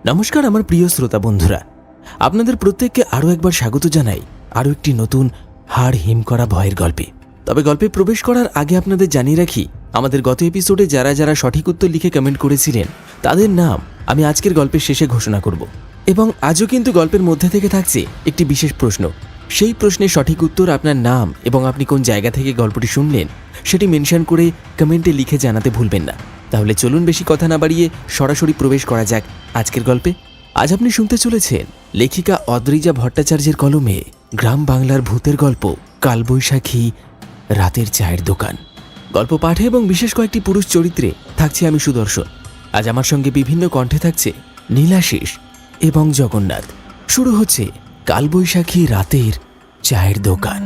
নমস্কার আমার প্রিয় শ্রোতা বন্ধুরা, আপনাদের প্রত্যেককে আরও একবার স্বাগত জানাই আরও একটি নতুন হাড় হিম করা ভয়ের গল্পে। তবে গল্পে প্রবেশ করার আগে আপনাদের জানিয়ে রাখি, আমাদের গত এপিসোডে যারা যারা সঠিক উত্তর লিখে কমেন্ট করেছিলেন তাদের নাম আমি আজকের গল্পের শেষে ঘোষণা করব। এবং আজও কিন্তু গল্পের মধ্যে থেকে থাকছে একটি বিশেষ প্রশ্ন। সেই প্রশ্নের সঠিক উত্তর, আপনার নাম এবং আপনি কোন জায়গা থেকে গল্পটি শুনলেন সেটি মেনশন করে কমেন্টে লিখে জানাতে ভুলবেন না। তাহলে চলুন বেশি কথা না বাড়িয়ে সরাসরি প্রবেশ করা যাক আজকের গল্পে। আজ আপনি শুনতে চলেছেন লেখিকা অদ্রিজা ভট্টাচার্যের কলমে গ্রাম বাংলার ভূতের গল্প কালবৈশাখী রাতের চায়ের দোকান। গল্প পাঠে এবং বিশেষ কয়েকটি পুরুষ চরিত্রে থাকছে আমি সুদর্শন। আজ আমার সঙ্গে বিভিন্ন কণ্ঠে থাকছে নীলাশিস এবং জগন্নাথ। শুরু হচ্ছে কালবৈশাখী রাতের চায়ের দোকান।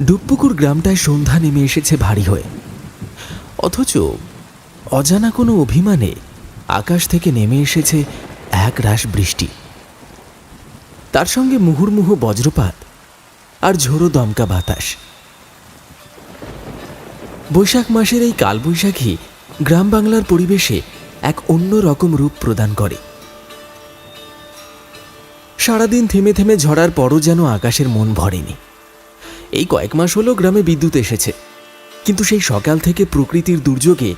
ডুবপুকুর গ্রামটায় সন্ধ্যা নেমে এসেছে ভারী হয়ে, অথচ অজানা কোনো অভিমানে আকাশ থেকে নেমে এসেছে এক রাশ বৃষ্টি। তার সঙ্গে মুহুর্মুহু বজ্রপাত আর ঝোড়ো দমকা বাতাস। বৈশাখ মাসের এই কালবৈশাখী গ্রাম বাংলার পরিবেশে এক অন্য রকম রূপ প্রদান করে। সারাদিন থেমে থেমে ঝড়ার পরও যেন আকাশের মন ভরেনি। এই কয়েক মাস হলো গ্রামে বিদ্যুৎ এসেছে, কিন্তু সেই সকাল থেকে প্রকৃতির দুর্যোগে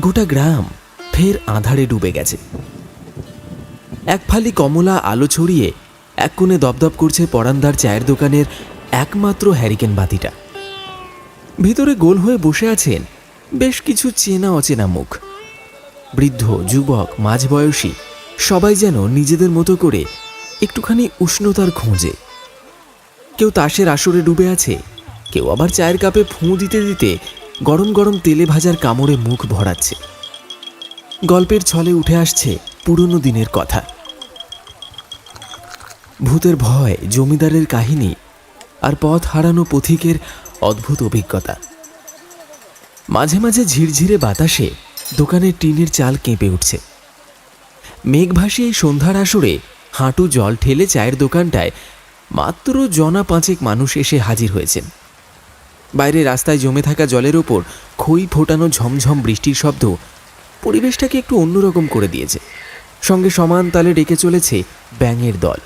গোটা গ্রাম ফের আঁধারে ডুবে গেছে। এক ফালি কমলা আলো ছড়িয়ে এক কোণে দপদপ করছে পরান্দার চায়ের দোকানের একমাত্র হ্যারিকেন বাতিটা। ভিতরে গোল হয়ে বসে আছেন বেশ কিছু চেনা অচেনা মুখ। বৃদ্ধ, যুবক, মাঝবয়সী সবাই যেন নিজেদের মতো করে একটুখানি উষ্ণতার খোঁজে। কেউ তাসের আসরে ডুবে আছে, কেউ আবার চায়ের কাপে ফুঁ দিতে দিতে গরম গরম তেলে ভাজার কামড়ে মুখ ভরাচ্ছে। গল্পের ছলে উঠে আসছে পুরনো দিনের কথা, ভূতের ভয়, জমিদারের কাহিনী আর পথ হারানো পথিকের অদ্ভুত অভিজ্ঞতা। মাঝে মাঝে ঝিরঝিরে বাতাসে দোকানের টিনের চাল কেঁপে উঠছে। মেঘভাসী এই সন্ধ্যার আসরে হাঁটু জল ঠেলে চায়ের দোকানটায় মাত্র জনা পাঁচেক মানুষ এসে হাজির হয়েছেন। বাইরে রাস্তায় জমে থাকা জলের ওপর খই ফোটানো ঝমঝম বৃষ্টির শব্দ পরিবেশটাকে একটু অন্যরকম করে দিয়েছে। সঙ্গে সমান তালে ডেকে চলেছে ব্যাঙের দল।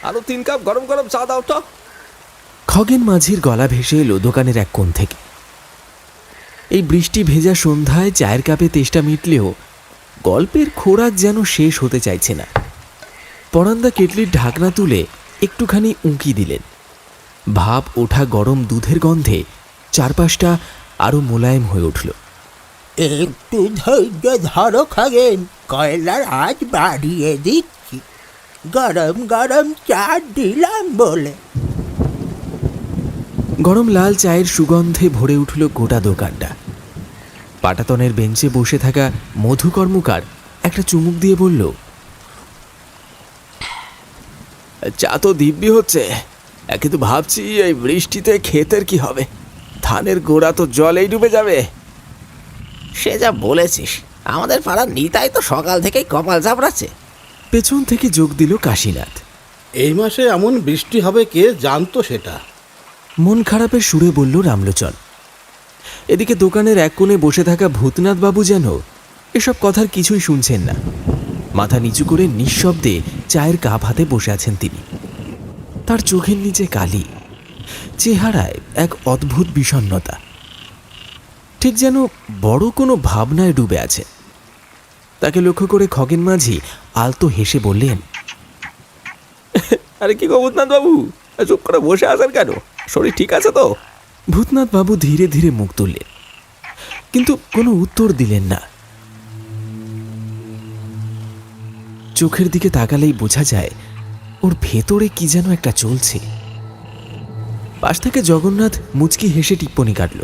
আরো 3 কাপ গরম গরম চা দাও তো। খগেন মাঝির গলা ভেসে এলো দোকানের এক কোণ থেকে। এই বৃষ্টি ভেজা সন্ধ্যায় চায়ের কাপে তেষ্টা মিটলেও গল্পের খোরাক যেন শেষ হতে চাইছে না। পরান্দা কেটলির ঢাকনা তুলে একটুখানি উঁকি দিলেন। ভাপ ওঠা গরম দুধের গন্ধে চারপাশটা আরো মোলায়েম হয়ে উঠল। একটু ধৈর্য ধরো খগেন, কয়লার আজ বাড়িয়ে দিচ্ছি, গরম গরম চা দিলাম বলে। গরম লাল চায়ের সুগন্ধে ভরে উঠল গোটা দোকানটা। পাটাতনের বেঞ্চে বসে থাকা মধু কর্মকার একটা চুমুক দিয়ে বলল, চা তো দিব্যি হচ্ছে, কিন্তু ভাবছি এই বৃষ্টিতে ক্ষেতের কি হবে। ধানের গোড়া তো জলেই ডুবে যাবে। সে যা বলেছিস, আমাদের পাড়ার নিতাই তো সকাল থেকেই কপাল চাপড়াচ্ছে। পেছন থেকে যোগ দিল কাশীনাথ। এই মাসে এমন বৃষ্টি হবে কে জানতো সেটা। মন খারাপের সুরে বলল রামলোচন। এদিকে দোকানের এক কোণে বসে থাকা ভূতনাথ বাবু যেন এসব কথার কিছুই শুনছেন না। মাথা নিচু করে নিঃশব্দে চায়ের কাপ হাতে বসে আছেন তিনি। তার চোখের নিচে কালি, চেহারায় এক অদ্ভুত বিষণ্ণতা, ঠিক যেন বড় কোনো ভাবনায় ডুবে আছে। তাকে লক্ষ্য করে খগেন মাঝি আলতো হেসে বললেন, আরে কি গো ভূতনাথ বাবু, চুপ করে বসে আছেন কেন? শরীর ঠিক আছে তো? ভূতনাথ বাবু ধীরে ধীরে মুখ তুললেন, কিন্তু কোনো উত্তর দিলেন না। চোখের দিকে তাকালেই বোঝা যায় ওর ভেতরে কি যেন একটা চলছে। পাশ থেকে জগন্নাথ মুচকি হেসে টিপ্পনি কাটল,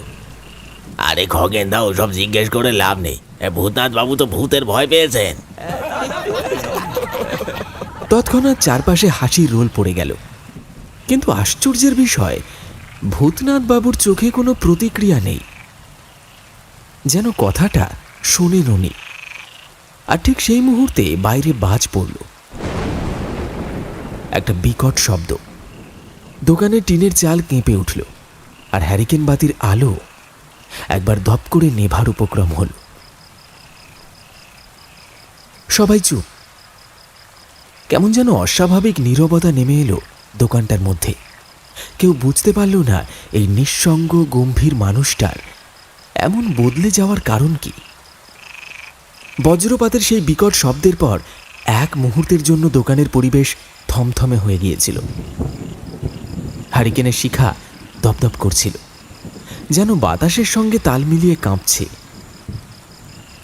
আরে খগেন দা, ওসব জিজ্ঞেস করে লাভ নেই। ভূতনাথ বাবু তো ভূতের ভয় পেয়েছেন। তৎক্ষণাৎ চারপাশে হাসির রোল পড়ে গেল। কিন্তু আশ্চর্যের বিষয়, ভূতনাথ বাবুর চোখে কোনো প্রতিক্রিয়া নেই, যেন কথাটা শোনেননি। আর ঠিক সেই মুহূর্তে বাইরে বাজ পড়ল। একটা বিকট শব্দ। দোকানের টিনের চাল কেঁপে উঠল, আর হ্যারিকেন বাতির আলো একবার ধপ করে নেভার উপক্রম হল। সবাই চুপ। কেমন যেন অস্বাভাবিক নীরবতা নেমে এলো দোকানটার মধ্যে। কেউ বুঝতে পারল না এই নিঃসঙ্গ গম্ভীর মানুষটার এমন বদলে যাওয়ার কারণ কি। বজ্রপাতের সেই বিকট শব্দের পর এক মুহূর্তের জন্য দোকানের পরিবেশ থমথমে হয়ে গিয়েছিল। হারিকেনের শিখা দপদপ করছিল, যেন বাতাসের সঙ্গে তাল মিলিয়ে কাঁপছে।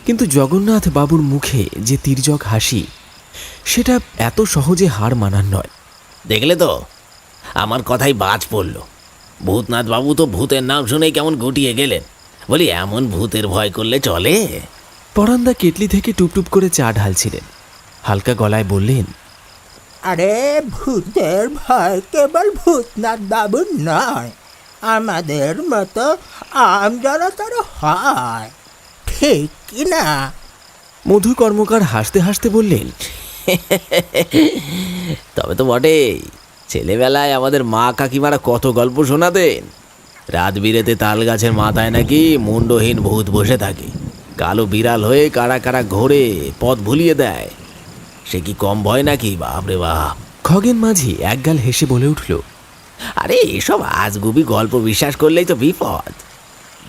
কিন্তু জগন্নাথ বাবুর মুখে যে তির্যক হাসি, সেটা এত সহজে হার মানার নয়। দেখলে তো, আমার কথাই বাজ পড়ল। ভূতনাথ বাবু তো ভূতের নাম শুনেই কেমন গুটিয়ে গেলেন। বলি, এমন ভূতের ভয় করলে চলে? পরান্দা কেটলি থেকে টুপটুপ করে চা ঢালছিলেন। হালকা গলায় বললেন, আরে ভূতের ভয় কেবল ভূতনাথ বাবুর নয়, আমাদের মতো আম জনতারও হয়, ঠিক কি না? মধু কর্মকার হাসতে হাসতে বললেন, তবে তো বটেই। ছেলেবেলায় আমাদের মা কাকিমারা কত গল্প শোনাতেন। রাত বিরেতে তাল গাছের মাথায় নাকি মুন্ডহীন ভূত বসে থাকে, কালো বিড়াল হয়ে কারা কারা ঘোরে, পথ ভুলিয়ে দেয়। সে কি কম ভয় নাকি? বাপরে বাপ। খগেন মাঝি একগাল হেসে বলে উঠল, আরে এসব আজগুবি গল্প বিশ্বাস করলেই তো বিপদ।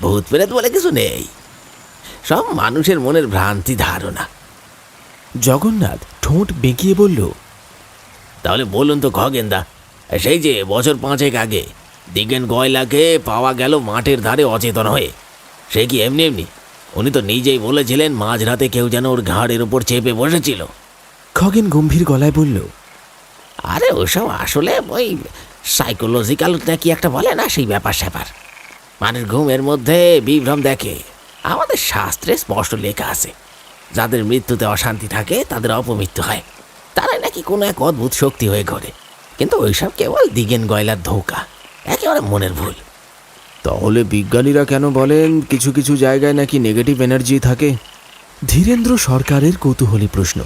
ভূত প্রেত বলে কিছু নেই, সব মানুষের মনের ভ্রান্তি ধারণা। জগন্নাথ ঠোঁট বেঁকিয়ে বলল, তাহলে বলুন তো খগেনদা, সেই যে বছর 5 আগে দিগেন গয়লাকে পাওয়া গেল মাঠের ধারে অচেতন হয়ে, সে কি এমনি এমনি? উনি তো নিজেই বলেছিলেন মাঝরাতে কেউ যেন ওর ঘাড়ের উপর চেপে বসেছিল। খগেন গম্ভীর গলায় বলল, আরে ওসব আসলে ওই সাইকোলজিক্যাল নাকি একটা বলে না, সেই ব্যাপার স্যাপার। মানুষ ঘুমের মধ্যে বিভ্রম দেখে। আমাদের শাস্ত্রে স্পষ্ট লেখা আছে, যাদের মৃত্যুতে অশান্তি থাকে তাদের অপমৃত্যু হয়। তারাই নাকি কোনো এক অদ্ভুত শক্তি হয়ে ঘোরে। কিন্তু ওইসব কেবল দিগেন গয়লার ধোঁকা, একেবারে মনের ভুল। তাহলে বিজ্ঞানীরা কেন বলেন কিছু কিছু জায়গায় নাকি নেগেটিভ এনার্জি থাকে? ধীরেন্দ্র সরকারের কৌতূহলী প্রশ্ন।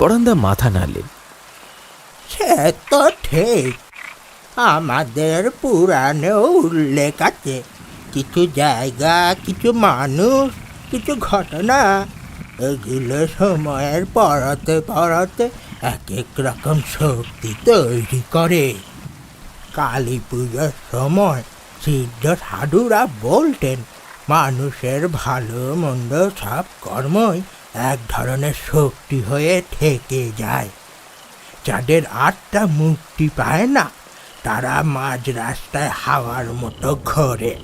পরান্দা মাথা নাড়লেন, সে তো ঠিক, আমাদের পুরাণেও উল্লেখ আছে, কিছু জায়গা, কিছু মানুষ, কিছু ঘটনা, এগুলো সময়ের পরতে পরতে এক এক রকম শক্তি তৈরি করে। কালী পুজোর সময় সিদ্ধ সাধুরা বলতেন, মানুষের ভালো মন্দ সব কর্মই এক ধরনের শক্তি হয়ে থেকে যায়। যাদের আত্মা মুক্তি পায় না, তারা মাঝ রাস্তায় হাওয়ার মতো ঘোরে।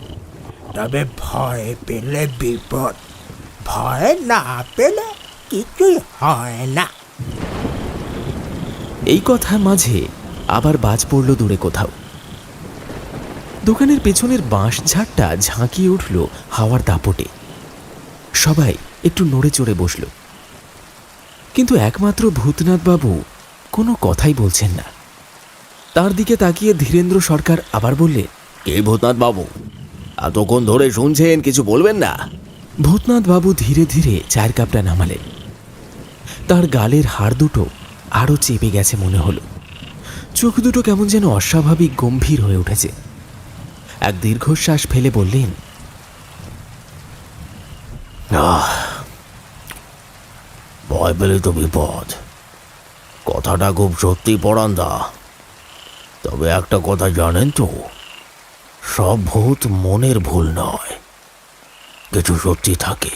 তবে ভয় পেলে বিপদ, ভয় না পেলে কিছুই হয় না। এই কথার মাঝে আবার বাজ পড়ল দূরে কোথাও। দোকানের পেছনের বাঁশ ঝাড়টা ঝাঁকিয়ে উঠল হাওয়ার দাপটে। সবাই একটু নড়ে চড়ে বসল, কিন্তু একমাত্র ভূতনাথ বাবু কোনো কথাই বলছেন না। তার দিকে তাকিয়ে ধীরেন্দ্র সরকার আবার বললে, কে ভূতনাথ বাবু? এতক্ষণ ধরে শুনছেন, কিছু বলবেন না? ভূতনাথ বাবু ধীরে ধীরে চায়ের কাপটা নামালেন। তার গালের হাড় দুটো আরও চেপে গেছে মনে হলো। চোখ দুটো কেমন যেন অস্বাভাবিক গম্ভীর হয়ে উঠেছে। এক দীর্ঘশ্বাস ফেলে বললেন, ভয় পেলে তো বিপদ, কথাটা খুব সত্যি পরান্দা। তবে একটা কথা জানেন তো, সব ভূত মনের ভুল নয়, কিছু সত্যি থাকে,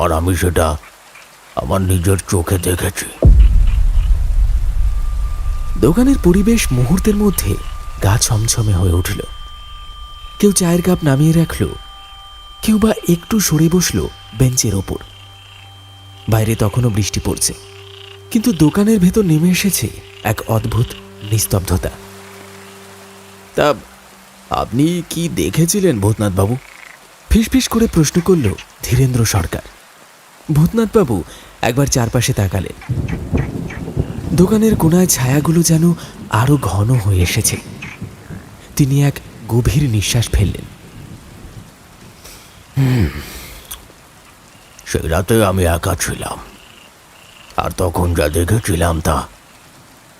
আর আমি সেটা আমার নিজের চোখে দেখেছি। দোকানের পরিবেশ মুহূর্তের মধ্যে গা ছমছমে হয়ে উঠল। কেউ চায়ের কাপ নামিয়ে রাখল, কেউ বা একটু সরে বসল বেঞ্চের ওপর। বাইরে তখনও বৃষ্টি পড়ছে, কিন্তু দোকানের ভেতর নেমে এসেছে এক অদ্ভুত নিস্তব্ধতা। তা আপনি কি দেখেছিলেন ভূতনাথ বাবু? ফিসফিস করে প্রশ্ন করল ধীরেন্দ্র সরকার। ভূতনাথ বাবু একবার চারপাশে তাকালেন। দোকানের কোনায় ছায়াগুলো যেন আরো ঘন হয়ে এসেছে। তিনি এক গভীর নিঃশ্বাস ফেললেন। সেই রাতে আমি একা ছিলাম, আর তখন যা দেখেছিলাম তা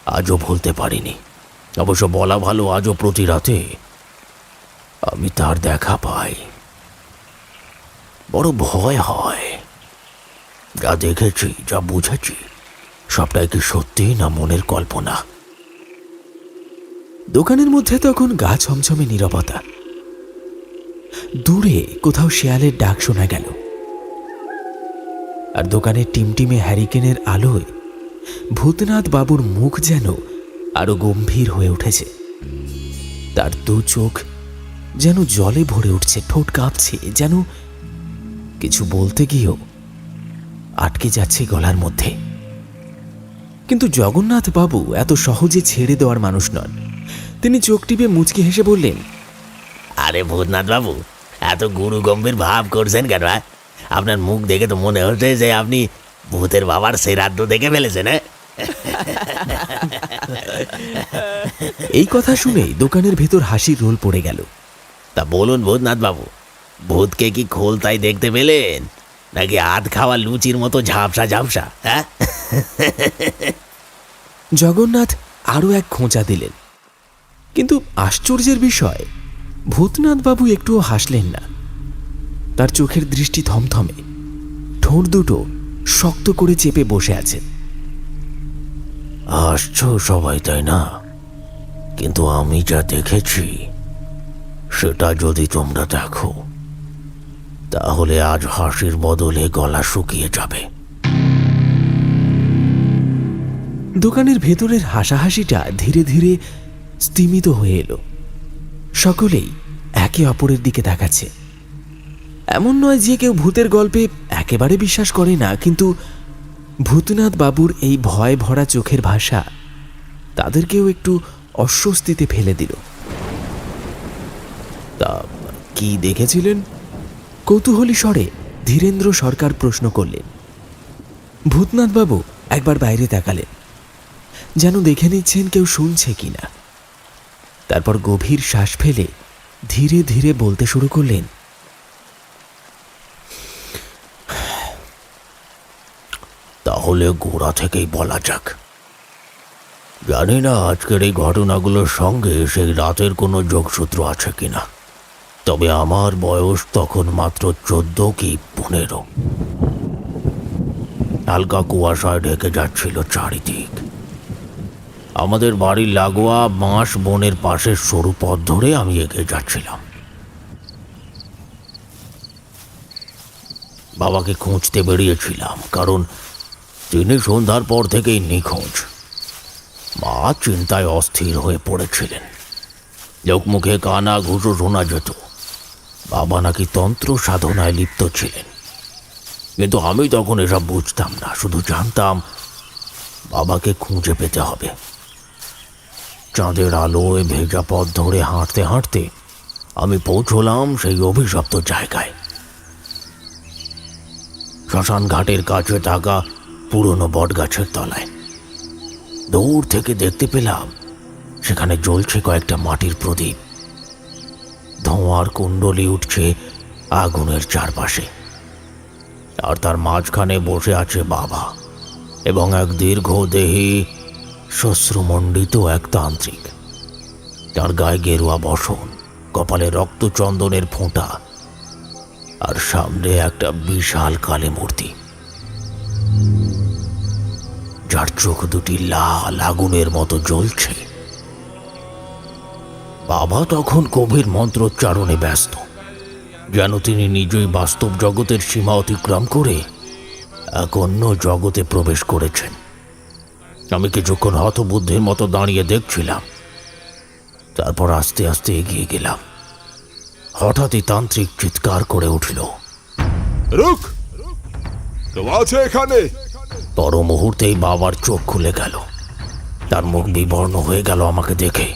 আজও ভুলতে পারিনি। অবশ্য বলা ভালো, আজও প্রতি রাতে আমি তার দেখা পাই। বড় ভয় হয়। যা দেখেছি, যা বুঝেছি, সবটাই কি সত্যি না মনের কল্পনা? দোকানের মধ্যে তখন গা ছমছমে নীরবতা। দূরে কোথাও শেয়ালের ডাক শোনা গেল, আর দোকানের টিমটিমে হ্যারিকেনের আলোয় ভূতনাথ বাবুর মুখ যেন আরো গম্ভীর হয়ে উঠেছে। তার দু চোখ যেন জলে ভরে উঠছে, ঠোঁট কাঁপছে, যেন কিছু বলতে গিয়েও আটকে যাচ্ছে গলার মধ্যে। কিন্তু জগন্নাথ বাবু এত সহজে ছেড়ে দেওয়ার মানুষ নন। তিনি চোখ টিপে মুচকি হেসে বললেন, আরে ভূতনাথ বাবু, এত গুরু গম্ভীর ভাব করছেন কেন? আপনার মুখ দেখে তো মনে হচ্ছে যে আপনি ভূতের বাবার শ্রাদ্ধ দেখে ফেলেছেন। এই কথা শুনেই দোকানের ভেতর হাসির রোল পড়ে গেল। তা বলুন ভূতনাথ বাবু, ভূতকে কি খোলতাই দেখতে পেলেন, নাকি আধ খাওয়া লুচির মতো ঝাপসা ঝাপসা? হ্যাঁ, জগন্নাথ আরো এক খোঁচা দিলেন। কিন্তু আশ্চর্যের বিষয়, ভূতনাথ বাবু একটুও হাসলেন না। তার চোখের দৃষ্টি থমথমে, ঠোঁট দুটো শক্ত করে চেপে বসে আছেন। হাসছো সবাই, তাই না? কিন্তু আমি যা দেখেছি সেটা যদি তোমরা দেখো, তাহলে আজ হাসির বদলে গলা শুকিয়ে যাবে। দোকানের ভেতরের হাসাহাসিটা ধীরে ধীরে স্তিমিত হয়ে এলো। সকলেই একে অপরের দিকে তাকাচ্ছে। এমন নয় যে কেউ ভূতের গল্পে একেবারে বিশ্বাস করে না, কিন্তু ভূতনাথ বাবুর এই ভয় ভরা চোখের ভাষা তাদেরকেও একটু অস্বস্তিতে ফেলে দিল। তা কি দেখেছিলেন? কৌতূহলী স্বরে ধীরেন্দ্র সরকার প্রশ্ন করলেন। ভূতনাথ বাবু একবার বাইরে তাকালেন, যেন দেখে নিচ্ছেন কেউ শুনছে কিনা। তারপর গভীর শ্বাস ফেলে ধীরে ধীরে বলতে শুরু করলেন, তাহলে গোড়া থেকেই বলা যাক। জানি না আজকের এই ঘটনাগুলোর সঙ্গে সেই রাতের কোনো যোগসূত্র আছে কিনা, তবে আমার বয়স তখন মাত্র 14 কি 15। হালকা কুয়াশায় ঢেকে যাচ্ছিল চারিদিক। আমাদের বাড়ির লাগোয়া বাঁশ বনের পাশের সরু পথ ধরে আমি এগিয়ে যাচ্ছিলাম। বাবাকে খুঁজতে বেরিয়েছিলাম, কারণ তিনি সন্ধ্যার পর থেকেই নিখোঁজ। মা চিন্তায় অস্থির হয়ে পড়েছিলেন। লোকমুখে কানা ঘুষো শোনা যেত বাবা নাকি তন্ত্র সাধনায় লিপ্ত ছিলেন। কিন্তু আমি তখন এসব বুঝতাম না, শুধু জানতাম বাবাকে খুঁজে পেতে হবে। চাঁদের আলোয় ভেজা পথ ধরে হাঁটতে হাঁটতে আমি পৌঁছলাম সেই অভিশপ্ত জায়গায়। শ্মশান ঘাটের কাছে থাকা পুরনো বটগাছের তলায়। দূর থেকে দেখতে পেলাম সেখানে জ্বলছে কয়েকটা মাটির প্রদীপ। ধোঁয়ার কুণ্ডলি উঠছে আগুনের চারপাশে, আর তার মাঝখানে বসে আছে বাবা এবং এক দীর্ঘদেহী শ্বশ্রুমণ্ডিত এক তান্ত্রিক। তার গায়ে গেরুয়া বসন, কপালে রক্তচন্দনের ফোঁটা, আর সামনে একটা বিশাল কালী মূর্তি, যার চোখ দুটি লাল আগুনের মতো জ্বলছে। বাবা তখন গভীর মন্ত্রোচ্চারণে ব্যস্ত, যেন তিনি নিজেই বাস্তব জগতের সীমা অতিক্রম করে এক অন্য জগতে প্রবেশ করেছেন। আমি কিছুক্ষণ হতবুদ্ধির মতো দাঁড়িয়ে দেখছিলাম, তারপর আস্তে আস্তে এগিয়ে গেলাম। হঠাৎই তান্ত্রিক চিৎকার করে উঠল, রুক, কেউ আছে এখানে? পর মুহূর্তেই বাবার চোখ খুলে গেল। তার মুখ বিবর্ণ হয়ে গেল আমাকে দেখে।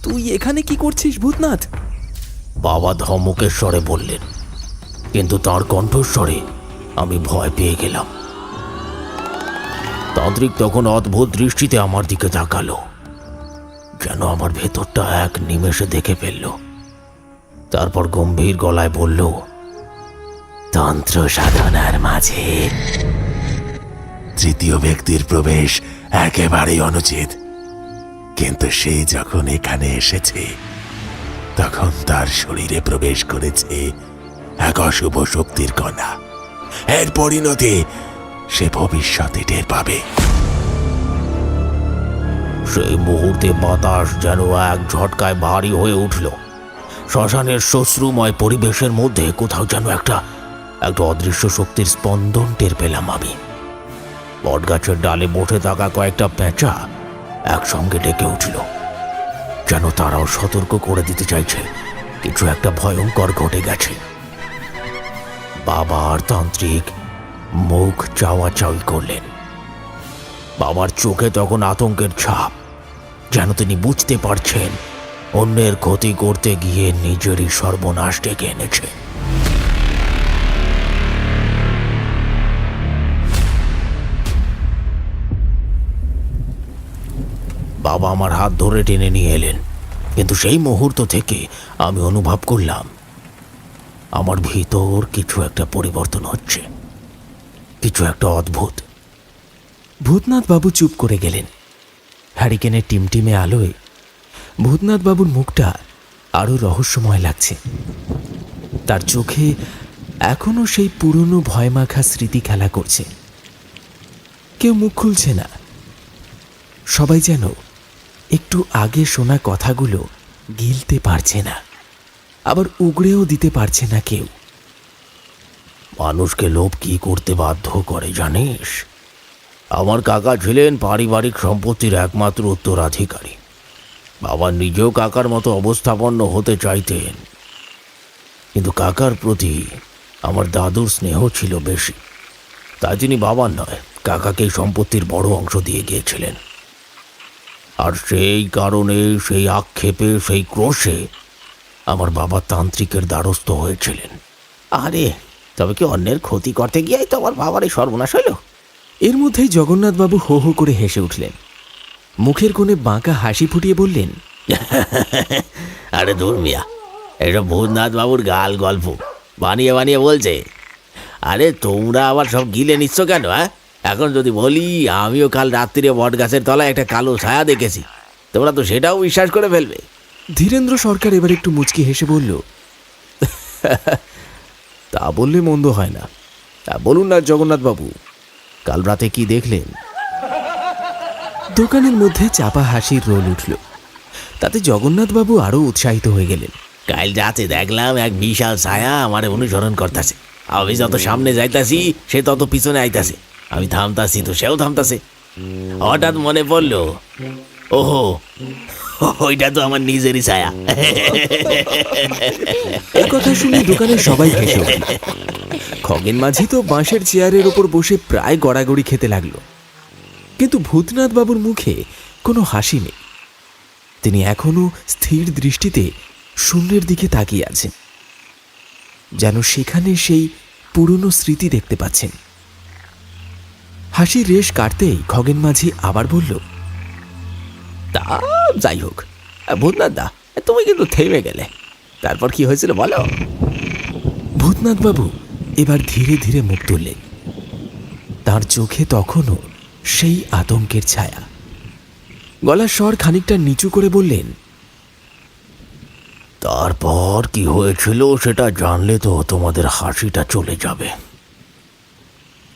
তুই এখানে কি করছিস ভূতনাথ? বাবা ধমকের স্বরে বললেন, কিন্তু তার কণ্ঠস্বরে আমি ভয় পেয়ে গেলাম। তান্ত্রিক তখন অদ্ভুত দৃষ্টিতে আমার দিকে তাকালো, যেন আমার ভেতরটা এক নিমেষে দেখে ফেলল। তারপর গম্ভীর গলায় বলল, তন্ত্র সাধনার মাঝে তৃতীয় ব্যক্তির প্রবেশ একেবারেই অনুচিত। কিন্তু সে যখন এখানে এসেছে তখন তার শরীরে প্রবেশ করেছে এক অশুভ শক্তির কণা। এর পরিণতি সে ভবিষ্যতে টের পাবে। সেই মুহূর্তে বাতাস যেন এক ঝটকায় ভারী হয়ে উঠল। শ্মশানের শ্মশ্রুময় পরিবেশের মধ্যে কোথাও যেন একটা অদৃশ্য শক্তির স্পন্দন টের পেলাম আমি। বটগাছের ডালে বসে থাকা কয়েকটা পেঁচা একসঙ্গে ডেকে উঠল, যেন তারাও সতর্ক করে দিতে চাইছে কিছু একটা ভয়ঙ্কর ঘটে গেছে। বাবা আর তান্ত্রিক মুখ চাওয়াচাওয়ি করলেন। বাবার চোখে তখন আতঙ্কের ছাপ, যেন তিনি বুঝতে পারছেন অন্যের ক্ষতি করতে গিয়ে নিজেরই সর্বনাশ ডেকে এনেছে। বাবা আমার হাত ধরে টেনে নিয়ে এলেন, কিন্তু সেই মুহূর্ত থেকে আমি অনুভব করলাম আমার ভিতর কিছু একটা পরিবর্তন হচ্ছে, কিছু একটা অদ্ভুত। ভূতনাথ বাবু চুপ করে গেলেন। হ্যারিকেনের টিমটিমে আলোয় ভূতনাথ বাবুর মুখটা আরো রহস্যময় লাগছে। তার চোখে এখনো সেই পুরনো ভয়মাখা স্মৃতি খেলা করছে। কেউ মুখ খুলছে না। সবাই যেন একটু আগে শোনা কথাগুলো গিলতে পারছে না, আবার উগড়েও দিতে পারছে না কেউ। মানুষকে লোভ কি করতে বাধ্য করে জানিস? আমার কাকা ছিলেন পারিবারিক সম্পত্তির একমাত্র উত্তরাধিকারী। বাবা নিজেও কাকার মতো অবস্থাপন্ন হতে চাইতেন, কিন্তু কাকার প্রতি আমার দাদুর স্নেহ ছিল বেশি। তাই তিনি বাবার নয়, কাকাকে সম্পত্তির বড় অংশ দিয়ে গিয়েছিলেন। আর সেই কারণে, সেই আক্ষেপে, সেই ক্রোশে আমার বাবা তান্ত্রিকের দ্বারস্থ হয়েছিলেন। আরে তবে কি অন্যের ক্ষতি করতে গিয়েই তো আমার বাবারই সর্বনাশ হইল? এর মধ্যেই জগন্নাথবাবু হো হো করে হেসে উঠলেন। মুখের কোণে বাঁকা হাসি ফুটিয়ে বললেন, আরে দূর মিয়া, এসব ভূতনাথ বাবুর গাল গল্প বানিয়ে বানিয়ে বলছে। আরে তোমরা আবার সব গিলে নিচ্ছ কেন? এখন যদি বলি আমিও কাল রাত্রিরে বট গাছের তলায় একটা কালো ছায়া দেখেছি, তোমরা তো সেটাও বিশ্বাস করে ফেলবে। ধীরেন্দ্র সরকার এবার একটু মুচকি হেসে বলল, তা বললে মন্দ হয় না। তা বলুন না জগন্নাথবাবু, কাল রাতে কি দেখলেন? দোকানের মধ্যে চাপা হাসির রোল উঠল। তাতে জগন্নাথবাবু আরো উৎসাহিত হয়ে গেলেন। কাল রাতে দেখলাম এক বিশাল ছায়া আমার অনুসরণ করতেছে। আমি যত সামনে যাইতাছি সে তত পিছনে আইতাছে। আমি থামতাছি তো সেও থামতাছে। হঠাৎ মনে পড়লো, ওহো ওইটা তো আমার নিজেরই ছায়া। এই কথা শুনে দোকানের সবাই হেসে উঠল। খগেন মাঝি তো বাঁশের চেয়ারের ওপর বসে প্রায় গড়াগড়ি খেতে লাগলো। কিন্তু ভূতনাথ বাবুর মুখে কোনো হাসি নেই। তিনি এখনো স্থির দৃষ্টিতে শূন্যের দিকে তাকিয়ে আছেন, যেন সেখানে সেই পুরনো স্মৃতি দেখতে পাচ্ছেন। হাসির রেশ কাটতেই খগেন মাঝি আবার বলল, তা যাই হোক, ভূতনাথ দা তুমি কিন্তু থেমে গেলে। তারপর কি হয়েছিল বলো? ভূতনাথ বাবু এবার ধীরে ধীরে মুখ তুললেন। তার চোখে তখনও সেই আতঙ্কের ছায়া। গলার স্বর খানিকটা নিচু করে বললেন, তারপর কি হয়েছিল সেটা জানলে তো তোমাদের হাসিটা চলে যাবে।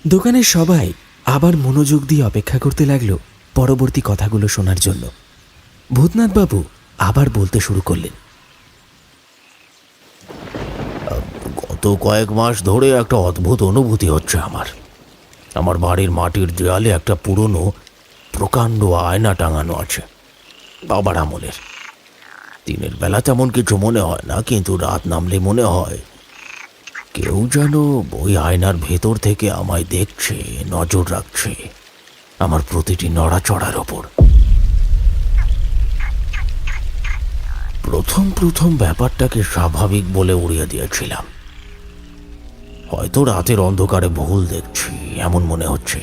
দোকানের সবাই আবার মনোযোগ দিয়ে অপেক্ষা করতে লাগলো পরবর্তী কথাগুলো শোনার জন্য। ভূতনাথ বাবু আবার বলতে শুরু করলেন, গত কয়েক মাস ধরে একটা অদ্ভুত অনুভূতি হচ্ছে আমার। আমার বাড়ির মাটির দেয়ালে একটা পুরনো প্রকাণ্ড আয়না টাঙানো আছে, বাবার আমলের। দিনের বেলা তেমন কিছু মনে হয় না, কিন্তু রাত নামলে মনে হয় কেউ যেন ওই আয়নার ভেতর থেকে আমায় দেখছে, নজর রাখছে আমার প্রতিটি নড়াচড়ার ওপর। প্রথম ব্যাপারটাকে স্বাভাবিক বলে উড়িয়ে দিয়েছিলাম। হয়তো রাতের অন্ধকারে ভুল দেখছি এমন মনে হচ্ছে,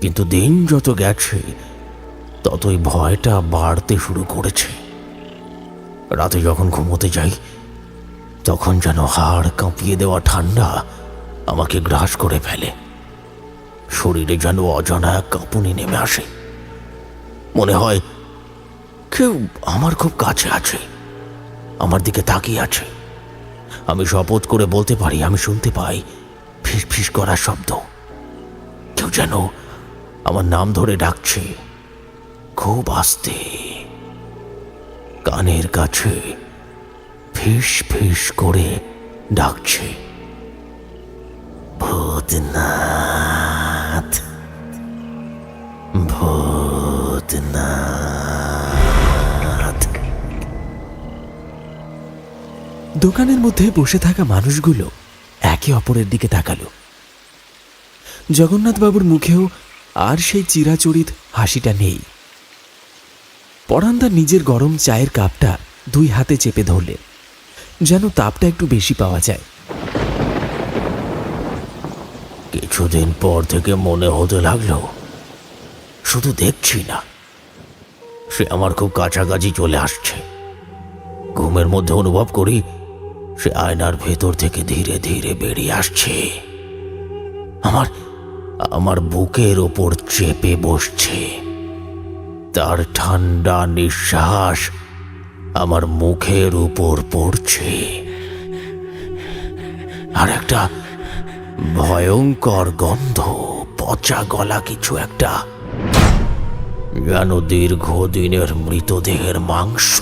কিন্তু দিন যত গেছে ততই ভয়টা বাড়তে শুরু করেছে। রাতে যখন ঘুমোতে যাই তখন যেন হাড় কাঁপিয়ে দেওয়া ঠান্ডা আমাকে গ্রাস করে ফেলে। শরীরে যেন অজানা এক কাঁপুনি নেমে আসে। মনে হয় কেউ আমার খুব কাছে আছে, আমার দিকে তাকিয়ে আছে। আমি শপথ করে বলতে পারি আমি শুনতে পাই ফিস ফিস করার শব্দ। কেউ যেন আমার নাম ধরে ডাকছে, খুব আস্তে, কানের কাছে ফিস ফিস করে ডাকছে, ভূতনাথ, ভূতনাথ। দোকানের মধ্যে বসে থাকা মানুষগুলো একে অপরের দিকে তাকালো। জগন্নাথবাবুর মুখেও আর সেই চিরাচরিত হাসিটা নেই। পরানদা নিজের গরম চায়ের কাপটা 2 হাতে চেপে ধরলেন, যেন তাপটা একটু বেশি পাওয়া যায়। কিছুদিন পর থেকে মনে হতে লাগলো শুধু দেখছি না, সে আমার খুব কাছাকাছি চলে আসছে। ঘুমের মধ্যে অনুভব করি সে আয়নার ভেতর থেকে ধীরে ধীরে বেরিয়ে আসছে, আমার বুকের ওপর চেপে বসছে। তার ঠান্ডা নিঃশ্বাস আমার মুখের উপর পড়ছে, আর একটা ভয়ঙ্কর গন্ধ, পচা গলা কিছু একটা, যেন দীর্ঘদিনের মৃতদেহের মাংস।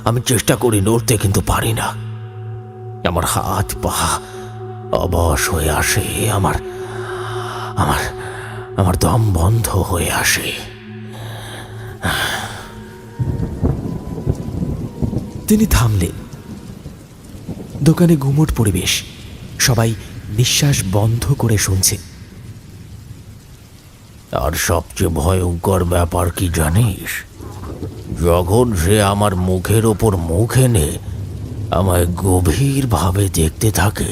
আমি চেষ্টা করি নড়তে, কিন্তু পারি না। আমার হাত পা অবশ হয়ে আসে, আমার দম বন্ধ হয়ে আসে। তিনি থামলেন। দোকানে গুমোট পরিবেশ, সবাই নিঃশ্বাস বন্ধ করে শুনছে। আর সবচেয়ে ভয়ঙ্কর ব্যাপার কি জানিস? যখন সে আমার মুখের ওপর মুখ এনে আমায় গভীরভাবে দেখতে থাকে,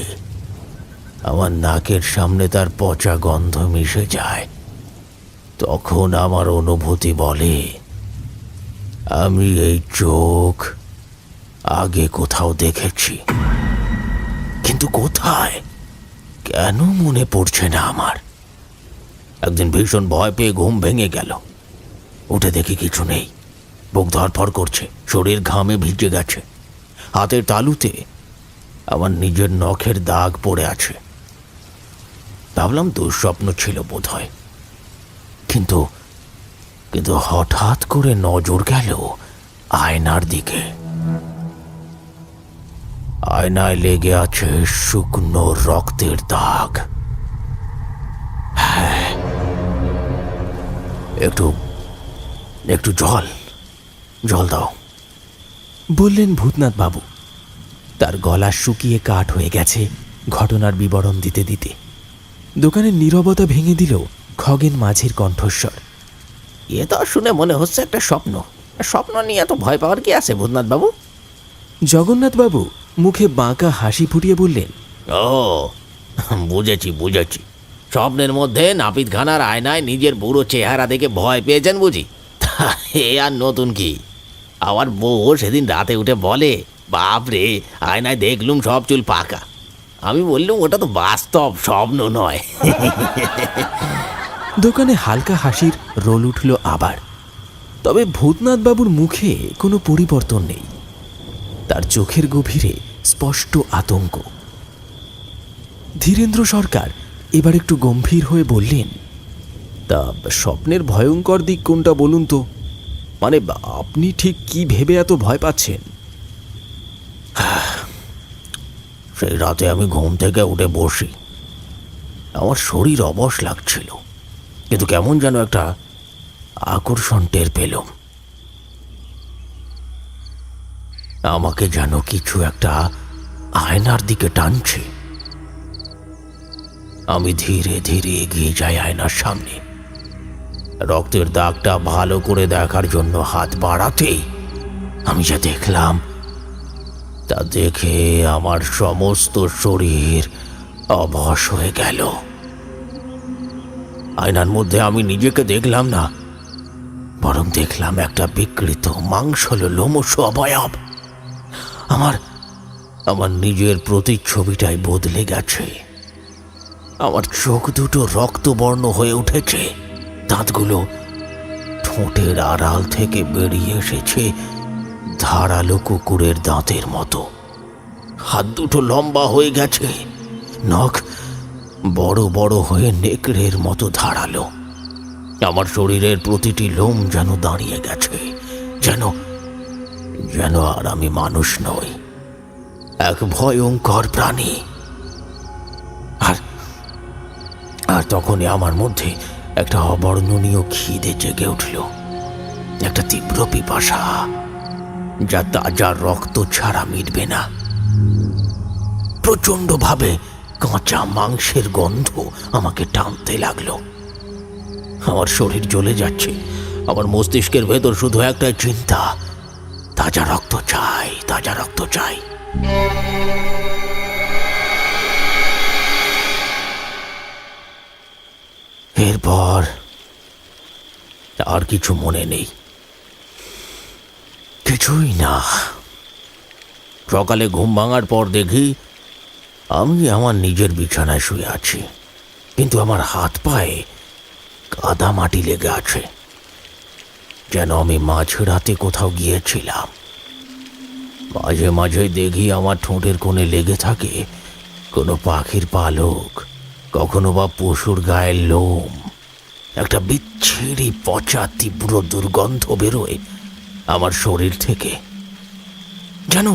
আমার নাকের সামনে তার পচা গন্ধ মিশে যায়। তখন আমার অনুভূতি বলে আমি এই চোখ আগে কোথাও দেখেছি, কিন্তু কোথায় কেন মনে পড়ছে না আমার। একদিন ভীষণ ভয় পেয়ে ঘুম ভেঙে গেল। উঠে দেখি কিছু নেই, বুক ধড়ফড় করছে, শরীর ঘামে ভিজে গেছে, হাতের তালুতে আমার নিজের নখের দাগ পড়ে আছে। ভাবলাম দুঃস্বপ্ন ছিল বোধহয়, কিন্তু হঠাৎ করে নজর গেল আয়নার দিকে। আয়নায় লেগে আছে শুকনো রক্তের দাগ। হ্যাঁ, একটু জল দাও, বললেন ভূতনাথ বাবু। তার গলা শুকিয়ে কাঠ হয়ে গেছে ঘটনার বিবরণ দিতে দিতে। দোকানের নীরবতা ভেঙে দিল খগেন মাঝির কণ্ঠস্বর। এ তো শুনে মনে হচ্ছে একটা স্বপ্ন। স্বপ্ন নিয়ে এত ভয় পাওয়ার কি আছে ভূতনাথ বাবু? জগন্নাথবাবু মুখে বাঁকা হাসি ফুটিয়ে বললেন, ও বুঝেছি। স্বপ্নের মধ্যে নাপিতখানার আয়নায় নিজের বুড়ো চেহারা দেখে ভয় পেয়েছেন বুঝি? এ আর নতুন কি? আমার বউ সেদিন রাতে উঠে বলে, বাপরে আয়নায় দেখলুম সব চুল পাকা। আমি বললুম ওটা তো বাস্তব, স্বপ্ন নয়। দোকানে হালকা হাসির রোল উঠল আবার। তবে ভূতনাথবাবুর মুখে কোনো পরিবর্তন নেই, তার চোখের গভীরে স্পষ্ট আতঙ্ক। ধীরেন্দ্র সরকার এবার একটু গম্ভীর হয়ে বললেন, তা স্বপ্নের ভয়ঙ্কর দিক কোনটা বলুন তো? মানে আপনি ঠিক কি ভেবে এত ভয় পাচ্ছেন? সেই রাতে আমি ঘুম থেকে উঠে বসি, আমার শরীর অবশ লাগছিল, কিন্তু কেমন যেন একটা আকর্ষণ টের পেলাম। আমাকে যেন কিছু একটা আয়নার দিকে টানছে। আমি ধীরে ধীরে এগিয়ে যাই আয়নার সামনে। রক্তের দাগটা ভালো করে দেখার জন্য হাত বাড়াতেই আমি যা দেখলাম তা দেখে আমার সমস্ত শরীর অবশ হয়ে গেল। আয়নার মধ্যে আমি নিজেকে দেখলাম না, বরং দেখলাম একটা বিকৃত মাংসল লোমশ অবয়ব। আমার নিজের প্রতিচ্ছবিটাই বদলে গেছে। আমার চোখ দুটো রক্তবর্ণ হয়ে উঠেছে, দাঁতগুলো ঠোঁটের আড়াল থেকে বেরিয়ে এসেছে ধারালো কুকুরের দাঁতের মতো। হাত দুটো লম্বা হয়ে গেছে, নখ বড় বড় হয়ে নেকড়ের মতো ধারালো। আমার শরীরের প্রতিটি লোম যেন দাঁড়িয়ে গেছে, যেন যেন আর আমি মানুষ নই, এক ভয়ঙ্কর প্রাণী। আর আর তখনই আমার মধ্যে একটা অবর্ণনীয় খিদে জেগে উঠল, একটা তীব্র পিপাসা যা তাজা রক্ত ছাড়া মিটবে না। প্রচণ্ডভাবে কাঁচা মাংসের গন্ধ আমাকে টানতে লাগলো। আমার শরীর জ্বলে যাচ্ছে, আমার মস্তিষ্কের ভেতর শুধু একটা চিন্তা, তাজা রক্ত চাই, তাজা রক্ত চাই। এরপর আর কিছু মনে নেই, কিছুই না। সকালে ঘুম ভাঙার পর দেখি আমি আমার নিজের বিছানায় শুয়ে আছি, কিন্তু আমার হাত পায়ে কাদা মাটি লেগে আছে, যেন আমি মাঝরাতে কোথাও গিয়েছিলাম। মাঝে মাঝে দেখি আমার ঠোঁটের কোণে লেগে থাকে কোনো পাখির পালক, কখনো বা পশুর গায়ের লোম। একটা বিচ্ছিরি পচা তীব্র দুর্গন্ধ বেরোয় আমার শরীর থেকে, যেন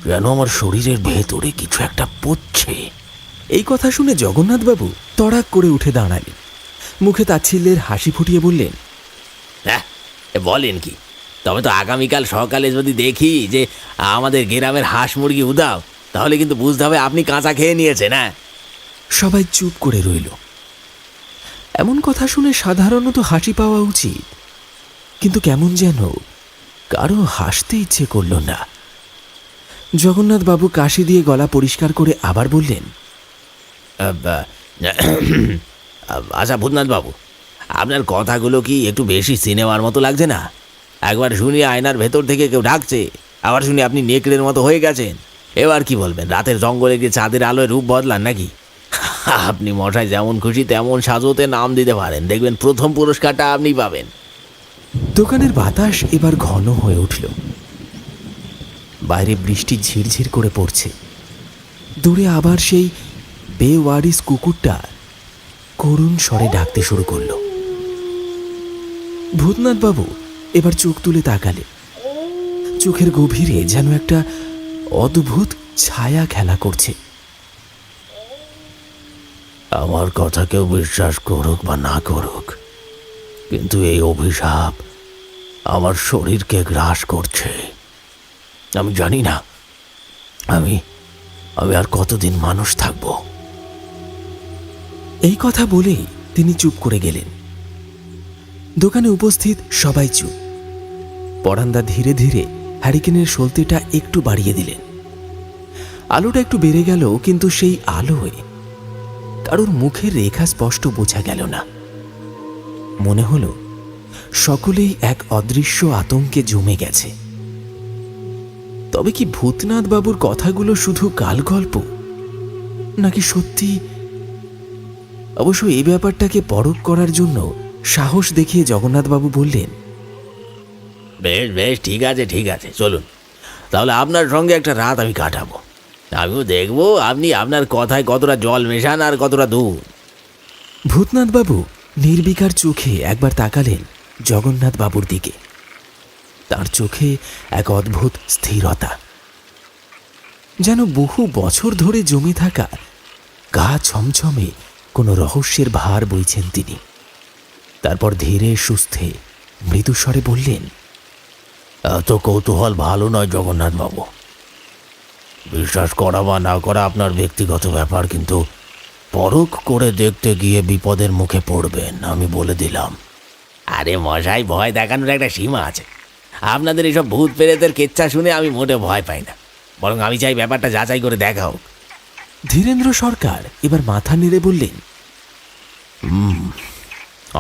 যেন আমার শরীরের ভেতরে কিছু একটা পড়ছে। এই কথা শুনে জগন্নাথবাবু তড়াক করে উঠে দাঁড়ালেন, মুখে তাচ্ছিল্যের হাসি ফুটিয়ে বললেন, হ্যাঁ, বলেন কি? তবে তো আগামীকাল সকালে যদি দেখি যে আমাদের গ্রামের হাঁস মুরগি উদাও, তাহলে কিন্তু বুঝতে হবে আপনি কাঁচা খেয়ে নিয়েছেন। হ্যাঁ। সবাই চুপ করে রইল। এমন কথা শুনে সাধারণত হাসি পাওয়া উচিত, কিন্তু কেমন যেন কারো হাসতে ইচ্ছে করল না। জগন্নাথবাবু কাশি দিয়ে গলা পরিষ্কার করে আবার বললেন, আচ্ছা ভূতনাথ বাবু, আপনার কথাগুলো কি একটু বেশি সিনেমার মতো লাগছে না? একবার শুনি আয়নার ভেতর থেকে কেউ ডাকছে, আবার শুনি আপনি নেকড়ের মতো হয়ে গেছেন। এবার কি বলবেন, রাতের জঙ্গলে গিয়ে চাঁদের আলোয় রূপ বদলান নাকি? আপনি মশাই যেমন খুশি তেমন সাজতে নাম দিতে পারেন, দেখবেন প্রথম পুরস্কারটা আপনি পাবেন। দোকানের বাতাস এবার ঘন হয়ে উঠল। বাইরে বৃষ্টি ঝিরঝির করে পড়ছে। দূরে আবার সেই বেওয়ারিস কুকুরটা করুণ স্বরে ডাকতে শুরু করল। ভূতনাথবাবু এবার চোখ তুলে তাকালে। চোখের গভীরে যেন একটা অদ্ভুত ছায়া খেলা করছে। আমার কথা কেউ বিশ্বাস করুক বা না করুক, কিন্তু এই অভিশাপ আমার শরীরকে গ্রাস করছে। আমি জানি না আমি আর কতদিন মানুষ থাকব। এই কথা বলেই তিনি চুপ করে গেলেন। দোকানে উপস্থিত সবাই চুপ। পরান্দা ধীরে ধীরে হ্যারিকেনের সলতেটা একটু বাড়িয়ে দিলেন। আলোটা একটু বেড়ে গেল, কিন্তু সেই আলোয় কারোর মুখের রেখা স্পষ্ট বোঝা গেল না। মনে হলো সকলেই এক অদৃশ্য আতঙ্কে জমে গেছে। তবে কি ভূতনাথ বাবুর কথাগুলো শুধু কালগল্প, নাকি সত্যি? অবশ্য এই ব্যাপারটাকে পরখ করার জন্য সাহস দেখিয়ে জগন্নাথবাবু বললেন, বেশ বেশ, ঠিক আছে ঠিক আছে, চলুন তাহলে আপনার সঙ্গে একটা রাত আমি কাটাবো। আমিও দেখবো আপনি আপনার কথায় কতটা জল মেশান আর কতটা দুধ। ভূতনাথবাবু নির্বিকার চোখে একবার তাকালেন জগন্নাথবাবুর দিকে। তার চোখে এক অদ্ভুত স্থিরতা, যেন বহু বছর ধরে জমে থাকা গা ছমছমে কোনো রহস্যের ভার বইছেন তিনি। তারপর ধীরে সুস্থে মৃদুস্বরে বললেন, এত কৌতূহল ভালো নয় জগন্নাথ বাবু। বিশ্বাস করা বা না করা আপনার ব্যক্তিগত ব্যাপার, কিন্তু পরখ করে দেখতে গিয়ে বিপদের মুখে পড়বেন, আমি বলে দিলাম। আরে মশাই, ভয় দেখানোর একটা সীমা আছে। আপনাদের এইসব ভূত প্রেতের কেচ্ছা শুনে আমি মোটে ভয় পাই না, বরং আমি চাই ব্যাপারটা যাচাই করে দেখা হোক। ধীরেন্দ্র সরকার এবার মাথা নেড়ে বললেন,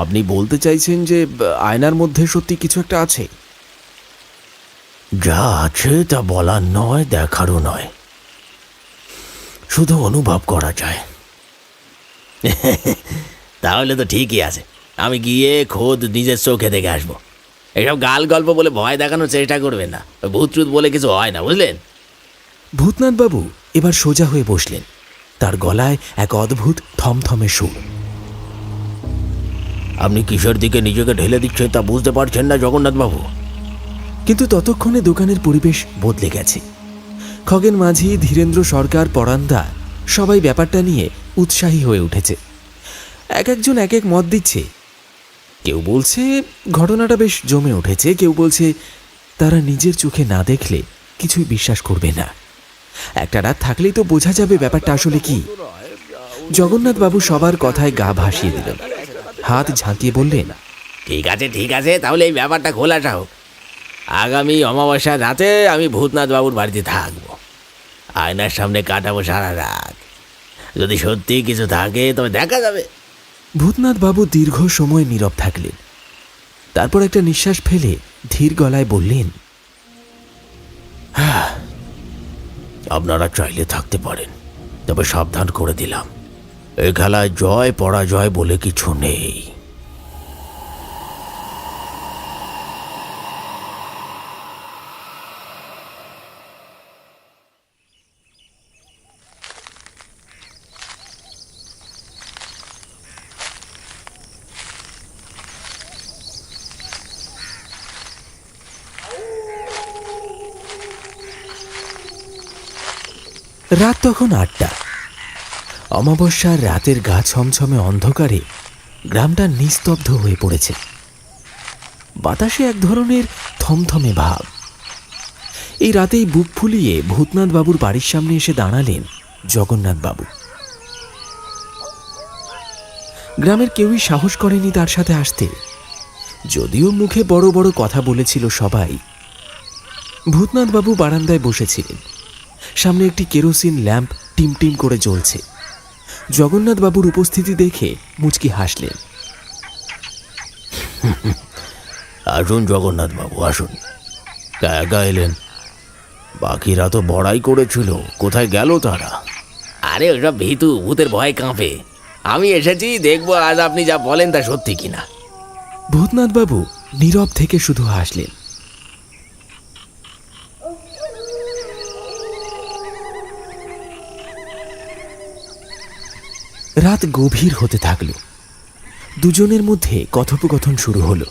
আপনি বলতে চাইছেন যে আয়নার মধ্যে সত্যি কিছু একটা আছে? যা আছে তা বলার নয়, দেখারও নয়, শুধু অনুভব করা যায়। তাহলে তো ঠিকই আছে, আমি গিয়ে খোদ নিজের চোখে দেখে আসবো। এইসব গাল গল্প বলে ভয় দেখানোর চেষ্টা করবেন না, ওই ভূত ট্রুত বলে কিছু হয় না, বুঝলেন? ভূতনাথবাবু এবার সোজা হয়ে বসলেন। তার গলায় এক অদ্ভুত থমথমে সুর। আপনি কিসের দিকে নিজেকে ঢেলে দিচ্ছেন তা বুঝতে পারছেন না জগন্নাথবাবু? কিন্তু ততক্ষণে দোকানের পরিবেশ বদলে গেছে। খগেন মাঝি, ধীরেন্দ্র সরকার, পরান্দা সবাই ব্যাপারটা নিয়ে উৎসাহী হয়ে উঠেছে। এক একজন এক এক মত দিচ্ছে। কেউ বলছে ঘটনাটা বেশ জমে উঠেছে, কেউ বলছে তারা নিজের চোখে না দেখলে কিছুই বিশ্বাস করবে না। একটা রাত থাকলেই তো বোঝা যাবে ব্যাপারটা আসলে কি। জগন্নাথবাবু সবার কথায় গা ভাসিয়ে দিলেন, হাত ঝাঁকিয়ে বললেন, ঠিক আছে, তাহলে এই ব্যাপারটা খোলাসা হোক। আগামী অমাবস্যার রাতে আমি ভূতনাথবাবুর বাড়িতে থাকবো, আয়নার সামনে কাটাবো সারা রাত। যদি সত্যি কিছু থাকে তবে দেখা যাবে। ভূতনাথবাবু দীর্ঘ সময় নীরব থাকলেন। তারপর একটা নিঃশ্বাস ফেলে ধীর গলায় বললেন, আপনারা চাইলে থাকতে পারেন, তবে সাবধান করে দিলাম, এই খেলায় জয় পরাজয় বলে কিছু নেই। রাত তখন ৮টা। অমাবস্যার রাতের গা ছমছমে অন্ধকারে গ্রামটা নিস্তব্ধ হয়ে পড়েছে। বাতাসে এক ধরনের থমথমে ভাব। এই রাতেই বুক ফুলিয়ে ভূতনাথবাবুর বাড়ির সামনে এসে দাঁড়ালেন জগন্নাথবাবু। গ্রামের কেউই সাহস করেনি তার সাথে আসতে, যদিও মুখে বড় বড় কথা বলেছিল সবাই। ভূতনাথবাবু বারান্দায় বসেছিলেন। সামনে একটি কেরোসিন ল্যাম্প টিমটিম করে জ্বলছে। জগন্নাথবাবুর উপস্থিতি দেখে মুচকি হাসলেন। আসুন জগন্নাথবাবু, আসুন। একা এলেন? বাকিরা তো বড়াই করেছিল, কোথায় গেল তারা? আরে ওসব ভীতু, ভূতের ভয় কাঁপে। আমি এসেছি, দেখবো আজ আপনি যা বলেন তা সত্যি কিনা। ভূতনাথবাবু নীরব থেকে শুধু হাসলেন। রাত গভীর হতে থাকল। দুজনের মধ্যে কথোপকথন শুরু হলো,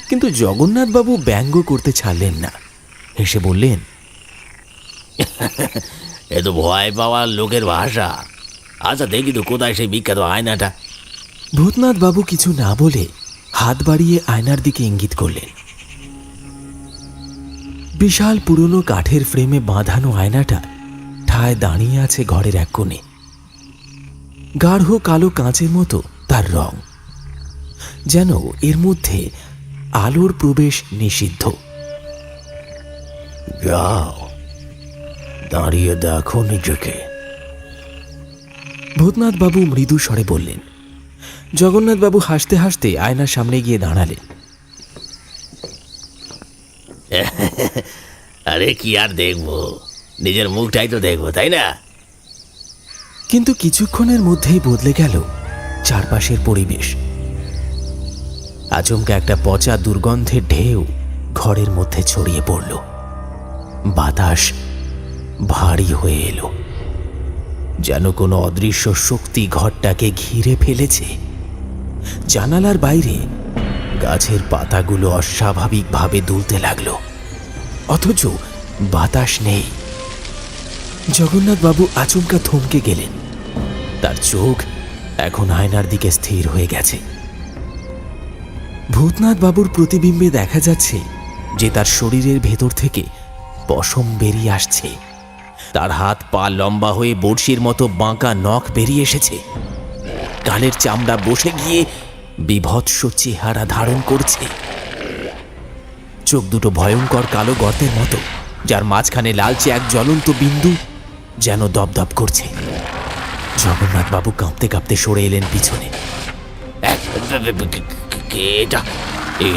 কিন্তু জগন্নাথবাবু ব্যঙ্গ করতে ছাড়লেন না। হেসে বললেন, এ তো ভয় পাওয়ার লোকের ভাষা। আচ্ছা দেখি তো কোথায় সেই বিখ্যাত আয়নাটা। ভূতনাথবাবু কিছু না বলে হাত বাড়িয়ে আয়নার দিকে ইঙ্গিত করলেন। বিশাল পুরনো কাঠের ফ্রেমে বাঁধানো আয়নাটা ঠায় দাঁড়িয়ে আছে ঘরের এক কোণে। গাঢ় কালো কাঁচের মতো তার রং, যেন এর মধ্যে আলোর প্রবেশ নিষিদ্ধ। যাও, দাঁড়িয়ে দেখো নিজেকে। ভূতনাথবাবু মৃদু স্বরে বললেন। জগন্নাথবাবু হাসতে হাসতে আয়নার সামনে গিয়ে দাঁড়ালেন। আরে কি আর দেখবো, নিজের মুখটাই তো দেখবো, তাই না? কিন্তু কিছুক্ষণের মধ্যেই বদলে গেল চারপাশের পরিবেশ। আচমকা একটা পচা দুর্গন্ধের ঢেউ ঘরের মধ্যে ছড়িয়ে পড়ল। বাতাস ভারী হয়ে এলো, যেন কোনো অদৃশ্য শক্তি ঘরটাকে ঘিরে ফেলেছে। জানালার বাইরে গাছের পাতাগুলো অস্বাভাবিকভাবে দুলতে লাগলো, অথচ বাতাস নেই। জগন্নাথবাবু আচমকা থমকে গেলেন। তার চোখ এখন আয়নার দিকে স্থির হয়ে গেছে। ভূতনাথবাবুর প্রতিবিম্বে দেখা যাচ্ছে যে তার শরীরের ভেতর থেকে পশম বেরিয়ে আসছে। তার হাত পা লম্বা হয়ে বড়শির মতো বাঁকা নখ বেরিয়ে এসেছে। গালের চামড়া বসে গিয়ে বিভৎস চেহারা ধারণ করছে। চোখ দুটো ভয়ঙ্কর কালো গর্তের মতো, যার মাঝখানে লালচে এক জ্বলন্ত বিন্দু যেন দপদপ করছে। জগন্নাথবাবু কাঁপতে কাঁপতে সরে এলেন পিছনে।